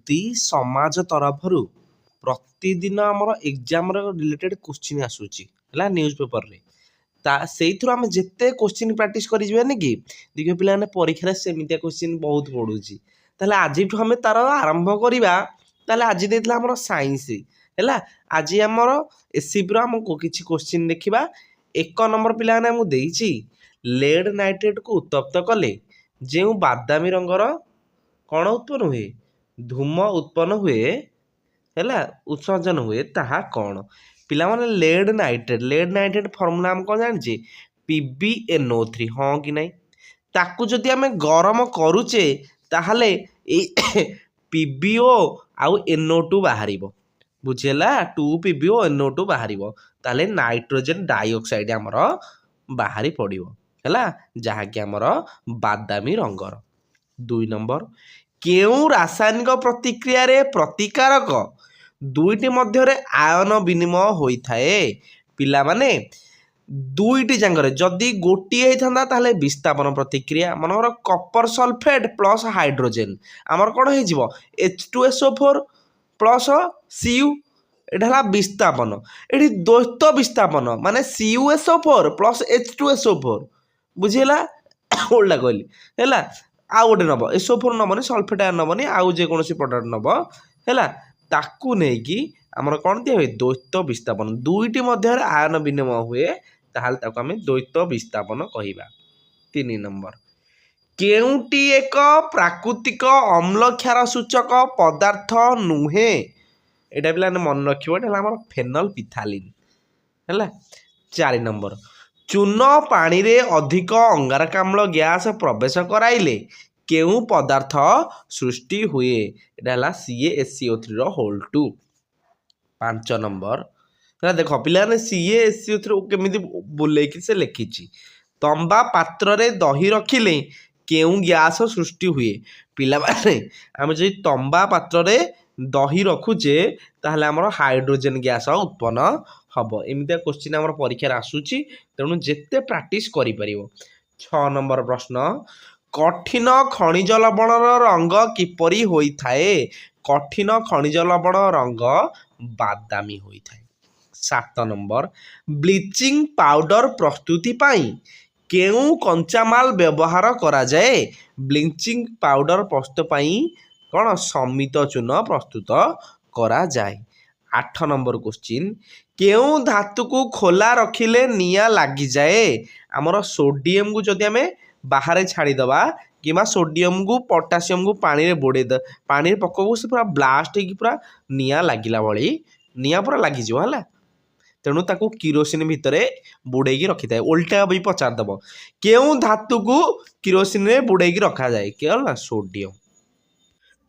ଏମିତି ସମାଜ ତରଫରୁ ପ୍ରତିଦିନ ଆମର ଏକ୍ଜାମର ରିଲେଟେଡ୍ କୋଶ୍ଚିନ୍ ଆସୁଛି ହେଲା ନ୍ୟୁଜ୍ ପେପରରେ। ସେଇଥିରୁ ଆମେ ଯେତେ କୋଶ୍ଚିନ୍ ପ୍ରାକ୍ଟିସ୍ କରିଯିବାନି କି ଦେଖିବ ପିଲାମାନେ ପରୀକ୍ଷାରେ ସେମିତିଆ କୋଶ୍ଚିନ୍ ବହୁତ ପଡ଼ୁଛି। ତାହେଲେ ଆଜିଠୁ ଆମେ ତାର ଆରମ୍ଭ କରିବା। ତାହେଲେ ଆଜି ଦେଇଥିଲା ଆମର ସାଇନ୍ସ ହେଲା। ଆଜି ଆମର ଏସିବିର ଆମକୁ କିଛି କୋଶ୍ଚିନ୍ ଦେଖିବା। 1 ନମ୍ବର ପିଲାମାନେ ଆମକୁ ଦେଇଛି ଲେଡ୍ ନାଇଟ୍ରେଟ୍କୁ ଉତ୍ତପ୍ତ କଲେ ଯେଉଁ ବାଦାମୀ ରଙ୍ଗର କ'ଣ ଉତ୍ପନ୍ନ ହୁଏ? ଧୂମ ଉତ୍ପନ୍ନ ହୁଏ ହେଲା, ଉତ୍ସର୍ଜନ ହୁଏ, ତାହା କ'ଣ? ପିଲାମାନେ ଲେଡ୍ ନାଇଟ୍ରେଟ୍ ଫର୍ମୁଲା ଆମେ କ'ଣ ଜାଣିଛେ? PbNO3 ହଁ କି ନାହିଁ? ତାକୁ ଯଦି ଆମେ ଗରମ କରୁଛେ ତାହେଲେ ଏଇ PbO ଆଉ NO2 ବାହାରିବ। ବୁଝିହେଲା? 2PbO NO2 ବାହାରିବ। ତାହେଲେ ନାଇଟ୍ରୋଜେନ୍ ଡାଇଅକ୍ସାଇଡ୍ ଆମର ବାହାରି ପଡ଼ିବ ହେଲା, ଯାହାକି ଆମର ବାଦାମୀ ରଙ୍ଗର। 2 ନମ୍ବର, କେଉଁ ରାସାୟନିକ ପ୍ରତିକ୍ରିୟାରେ ପ୍ରତିକାରକ ଦୁଇଟି ମଧ୍ୟରେ ଆୟନ ବିନିମୟ ହୋଇଥାଏ? ପିଲାମାନେ ଦୁଇଟି ଯାକରେ ଯଦି ଗୋଟିଏ ହେଇଥାନ୍ତା ତାହେଲେ ବିସ୍ଥାପନ ପ୍ରତିକ୍ରିୟା। ମନେକର କପର ସଲଫେଟ୍ ପ୍ଲସ୍ ହାଇଡ୍ରୋଜେନ୍ ଆମର କ'ଣ ହେଇଯିବ? H2SO4 plus Cu। ଏଇଟା ହେଲା ବିସ୍ଥାପନ। ଏଠି ଦ୍ୱୈତ ବିସ୍ଥାପନ ମାନେ CuSO4 ପ୍ଲସ୍ H2SO4। ବୁଝିହେଲା? ଓଲ୍ଟା କହିଲି ହେଲା। ଆଉ ଗୋଟେ ନେବ SO4 ନେବନି, ସଲଫେଟ୍ ଆୟନ ନେବନି, ଆଉ ଯେକୌଣସି ପ୍ରଡକ୍ଟ ନେବ ହେଲା। ତାକୁ ନେଇକି ଆମର କ'ଣ ଦିଆ ହୁଏ? ଦ୍ୱୈତ ବିସ୍ଥାପନ। ଦୁଇଟି ମଧ୍ୟରେ ଆୟନ ବିନିମୟ ହୁଏ, ତାହେଲେ ତାକୁ ଆମେ ଦ୍ୱୈତ ବିସ୍ଥାପନ କହିବା। 3 ନମ୍ବର, କେଉଁଟି ଏକ ପ୍ରାକୃତିକ ଅମ୍ଳ କ୍ଷାର ସୂଚକ ପଦାର୍ଥ ନୁହେଁ? ଏଇଟା ପିଲାମାନେ ମନେ ରଖିବ, ଏଇଟା ହେଲା ଆମର ଫେନଲଫିଥାଲିନ୍ ହେଲା। 4 ନମ୍ବର, ଚୂନ ପାଣିରେ ଅଧିକ ଅଙ୍ଗାରକାମ୍ଳ ଗ୍ୟାସ ପ୍ରବେଶ କରାଇଲେ କେଉଁ ପଦାର୍ଥ ସୃଷ୍ଟି ହୁଏ? ଏଇଟା ହେଲା CaSCO3(2). 5 ନମ୍ବର ହେଲା, ଦେଖ ପିଲାମାନେ CaSCO3 କେମିତି ବୁଲେଇକି ସେ ଲେଖିଛି। ତମ୍ବା ପାତ୍ରରେ ଦହି ରଖିଲେ କେଉଁ ଗ୍ୟାସ ସୃଷ୍ଟି ହୁଏ? ପିଲାମାନେ ଆମେ ଯଦି ତମ୍ବା ପାତ୍ରରେ ଦହି ରଖୁଛେ ତାହେଲେ ଆମର ହାଇଡ୍ରୋଜେନ୍ ଗ୍ୟାସ ଉତ୍ପନ୍ନ ହବ। ଏମିତିଆ କୋଶ୍ଚିନ୍ ଆମର ପରୀକ୍ଷାରେ ଆସୁଛି, ତେଣୁ ଯେତେ ପ୍ରାକ୍ଟିସ୍ କରିପାରିବ। 6 ନମ୍ବର ପ୍ରଶ୍ନ, କଠିନ ଖଣିଜ ଲବଣର ରଙ୍ଗ କିପରି ହୋଇଥାଏ? କଠିନ ଖଣିଜ ଲବଣ ରଙ୍ଗ ବାଦାମୀ ହୋଇଥାଏ। 7 ନମ୍ବର, ବ୍ଲିଚିଂ ପାଉଡର ପ୍ରସ୍ତୁତି ପାଇଁ କେଉଁ କଞ୍ଚାମାଲ ବ୍ୟବହାର କରାଯାଏ? ବ୍ଲିଚିଂ ପାଉଡର ପ୍ରସ୍ତୁତ ପାଇଁ କ'ଣ ସମିତ ଚୂନ ପ୍ରସ୍ତୁତ କରାଯାଏ। 8 ନମ୍ବର କୋଶ୍ଚିନ୍, କେଉଁ ଧାତୁକୁ ଖୋଲା ରଖିଲେ ନିଆଁ ଲାଗିଯାଏ? ଆମର ସୋଡ଼ିୟମକୁ ଯଦି ଆମେ ବାହାରେ ଛାଡ଼ିଦେବା କିମ୍ବା ସୋଡ଼ିୟମକୁ ପଟାସିୟମକୁ ପାଣିରେ ବୁଡ଼େଇଦେବା, ପାଣିରେ ପକାଇବୁ, ସେ ପୁରା ବ୍ଲାଷ୍ଟ ହେଇକି ପୁରା ନିଆଁ ଲାଗିଲା ଭଳି ନିଆଁ ପୁରା ଲାଗିଯିବ ହେଲା। ତେଣୁ ତାକୁ କିରୋସିନ ଭିତରେ ବୁଡ଼େଇକି ରଖିଥାଏ। ଓଲଟା ବି ପଚାରିଦେବ, କେଉଁ ଧାତୁକୁ କିରୋସିନରେ ବୁଡ଼େଇକି ରଖାଯାଏ? କେବଳ ନା ସୋଡ଼ିୟମ।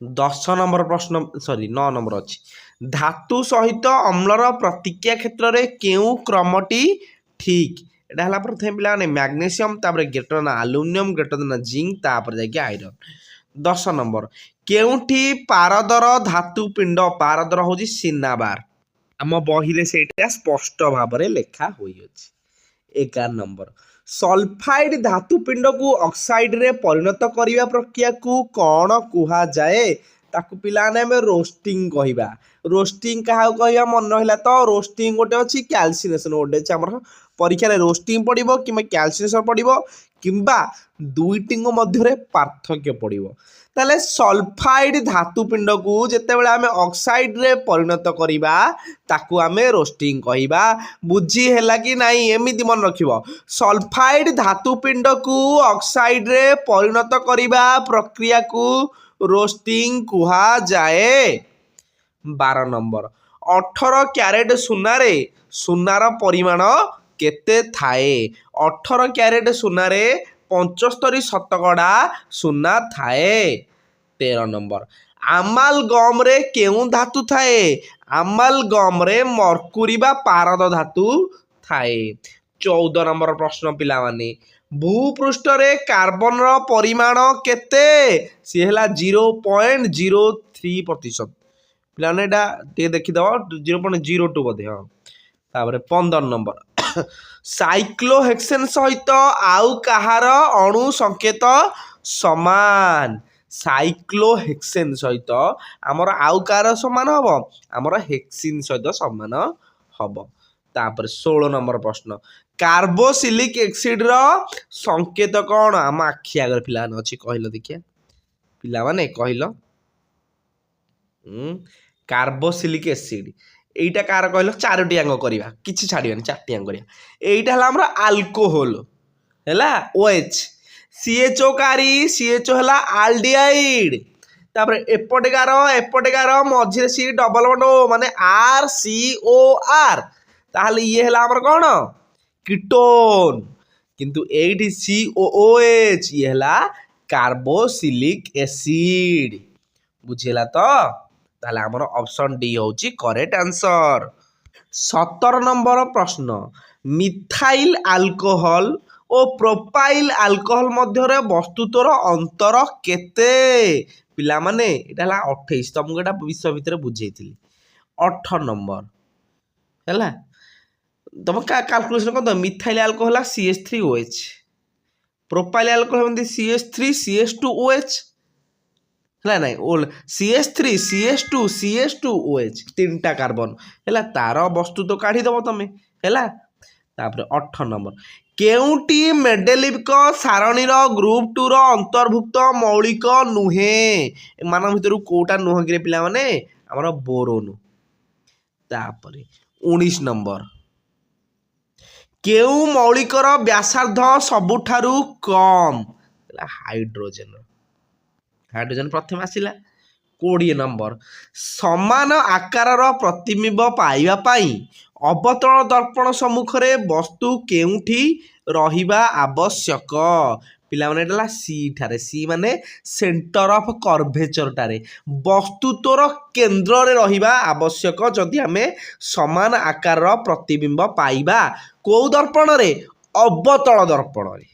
10 ନମ୍ବର ପ୍ରଶ୍ନ 9 ନମ୍ବର ଅଛି, ଧାତୁ ସହିତ ଅମ୍ଳର ପ୍ରତିକ୍ରିୟା କ୍ଷେତ୍ରରେ କେଉଁ କ୍ରମଟି ଠିକ୍? ଏଇଟା ହେଲା ପ୍ରଥମେ ପିଲାମାନେ ମ୍ୟାଗ୍ନେସିୟମ୍, ତାପରେ ଗ୍ରେଟର ଦେନ୍ ଆଲୁମିନିୟମ୍, ଗ୍ରେଟର ଦେନ୍ ଜିଙ୍କ୍, ତାପରେ ଯାଇକି ଆଇରନ୍। 10 ନମ୍ବର, କେଉଁଠି ପାରଦର ଧାତୁ ପିଣ୍ଡ? ପାରଦର ହେଉଛି ସିନାବାର। ଆମ ବହିରେ ସେଇଟା ସ୍ପଷ୍ଟ ଭାବରେ ଲେଖା ହୋଇଅଛି। 11 ନମ୍ବର, ସଲଫାଇଡ୍ ଧାତୁ ପିଣ୍ଡକୁ ଅକ୍ସାଇଡରେ ପରିଣତ କରିବା ପ୍ରକ୍ରିୟାକୁ କ'ଣ କୁହାଯାଏ? ତାକୁ ପିଲାମାନେ ଆମେ ରୋଷ୍ଟିଂ କହିବା। ରୋଷ୍ଟିଂ କାହାକୁ କହିବା ମନେ ରହିଲା ତ? ରୋଷ୍ଟିଂ ଗୋଟେ ଅଛି, କ୍ୟାଲସିନେସନ୍ ଗୋଟେ ଅଛି। ଆମର ପରୀକ୍ଷାରେ ରୋଷ୍ଟିଂ ପଡ଼ିବ କିମ୍ବା କ୍ୟାଲସିନେସନ୍ ପଡ଼ିବ କିମ୍ବା ଦୁଇଟିଙ୍କ ମଧ୍ୟରେ ପାର୍ଥକ୍ୟ ପଡ଼ିବ। ତାହେଲେ ସଲଫାଇଡ୍ ଧାତୁ ପିଣ୍ଡକୁ ଯେତେବେଳେ ଆମେ ଅକ୍ସାଇଡରେ ପରିଣତ କରିବା ତାକୁ ଆମେ ରୋଷ୍ଟିଂ କହିବା। ବୁଝି ହେଲା କି ନାହିଁ? ଏମିତି ମନେ ରଖିବ, ସଲଫାଇଡ୍ ଧାତୁ ପିଣ୍ଡକୁ ଅକ୍ସାଇଡରେ ପରିଣତ କରିବା ପ୍ରକ୍ରିୟାକୁ ରୋଷ୍ଟିଂ କୁହାଯାଏ। 12 ନମ୍ବର, 18 କ୍ୟାରେଟ୍ ସୁନାରେ ସୁନାର ପରିମାଣ କେତେ ଥାଏ? 18 କ୍ୟାରେଟ୍ ସୁନାରେ 75% ସୁନା ଥାଏ। 13 ନମ୍ବର, ଆମାଲଗମରେ କେଉଁ ଧାତୁ ଥାଏ? ଆମାଲଗମରେ ମର୍କୁରୀ ବା ପାରଦ ଧାତୁ ଥାଏ। 14 ନମ୍ବର ପ୍ରଶ୍ନ ପିଲାମାନେ, ଭୂପୃଷ୍ଠରେ କାର୍ବନର ପରିମାଣ କେତେ? ସିଏ ହେଲା 0.03%। ପିଲାମାନେ ଏଇଟା ଟିକେ ଦେଖିଦେବ, 0.02 ବୋଧେ। ହଁ, ତାପରେ 15 ନମ୍ବର, ସାଇକ୍ଲୋହେକ୍ସେନ୍ ସହିତ ଆଉ କାହାର ଅଣୁ ସଂକେତ ସମାନ? ସାଇକ୍ଲୋହେକ୍ସେନ୍ ସହିତ ଆମର ଆଉ କାହାର ସମାନ ହବ ଆମର ହେକ୍ସିନ୍ ସହିତ ସମାନ ହବ। ତାପରେ 16 ନମ୍ବର ପ୍ରଶ୍ନ କାର୍ବୋସିଲିକ୍ ଏସିଡର ସଂକେତ କ'ଣ? ଆମ ଆଖି ଆଗରେ ପିଲାମାନେ ଅଛି କହିଲ ଦେଖିଆ ପିଲାମାନେ କହିଲ। କାର୍ବୋସିଲିକ୍ ଏସିଡ এইটা କାହାର କହିଲ? ଚାରୋଟି ଆଙ୍କ କରିବା କିଛି ଛାଡ଼ିବାନି ଚାରଟି ଆଙ୍କ କରିବା। এইটা ହେଲା ଆମର ଆଲକୋହଲ ହେଲା OH CHO କାରି CHO ହେଲା ଆଲଡିହାଇଡ୍। ତାପରେ ଏପଟେକାର ମଝିରେ ସି ଡବଲ ବଣ୍ଡ O ମାନେ RCOR ତାହେଲେ ଇଏ ହେଲା ଆମର କ'ଣ କିଟୋନ୍। କିନ୍ତୁ ଏଇଠି COOH ଇଏ ହେଲା କାର୍ବୋସିଲିକ୍ ଏସିଡ। ବୁଝିଲା ତ? ତାହେଲେ ଆମର ଅପସନ୍ ଡି ହେଉଛି କରେକ୍ଟ ଆନ୍ସର। 17 ନମ୍ବର ପ୍ରଶ୍ନ ମିଥାଇଲ ଆଲକୋହଲ ଓ ପ୍ରୋପାଇଲ ଆଲକୋହଲ ମଧ୍ୟରେ ବସ୍ତୁତ୍ୱର ଅନ୍ତର କେତେ? ପିଲାମାନେ ଏଇଟା ହେଲା 28 ତମକୁ ଏଇଟା ବିଷୟ ଭିତରେ ବୁଝେଇଥିଲି। 18 ନମ୍ବର ହେଲା ତମ କାଲକୁଲେସନ କରିଦେବ। ମିଥାଇଲ ଆଲକୋହଲ ହେଲା CH3OH ପ୍ରୋପାଇଲ ଆଲକୋହଲ ଏମିତି CH3CH2OH ହେଲା ନାଇଁ CH3 CH2 CH2OH ତିନିଟା କାର୍ବନ ହେଲା ତାର ବସ୍ତୁତ୍ୱ କାଢିଦବ ତମେ ହେଲା। ତାପରେ 18 ନମ୍ବର କେଉଁଟି ମେଣ୍ଡେଲିଭ୍ଙ୍କ ସାରଣୀର ଗ୍ରୁପ 2ର ଅନ୍ତର୍ଭୁକ୍ତ ମୌଳିକ ନୁହେଁ? ଏମାନଙ୍କ ଭିତରୁ କୋଉଟା ନୁହଁ କିରେ ପିଲାମାନେ? ଆମର ବୋରୋନ୍। ତାପରେ 19 ନମ୍ବର କେଉଁ ମୌଳିକର ବ୍ୟାସାର୍ଦ୍ଧ ସବୁଠାରୁ କମ୍? ହାଇଡ୍ରୋଜେନ। ହାଇଡ୍ରୋଜେନ ପ୍ରଥମେ ଆସିଲା। 20 ନମ୍ବର ସମାନ ଆକାରର ପ୍ରତିବିମ୍ବ ପାଇବା ପାଇଁ ଅବତଳ ଦର୍ପଣ ସମ୍ମୁଖରେ ବସ୍ତୁ କେଉଁଠି ରହିବା ଆବଶ୍ୟକ? ପିଲାମାନେ ଏଇଟା ହେଲା ସି ଠାରେ। ସି ମାନେ ସେଣ୍ଟର ଅଫ କର୍ଭେଚରଟାରେ ବସ୍ତୁତ୍ୱର କେନ୍ଦ୍ରରେ ରହିବା ଆବଶ୍ୟକ ଯଦି ଆମେ ସମାନ ଆକାରର ପ୍ରତିବିମ୍ବ ପାଇବା। କୋଉ ଦର୍ପଣରେ? ଅବତଳ ଦର୍ପଣରେ।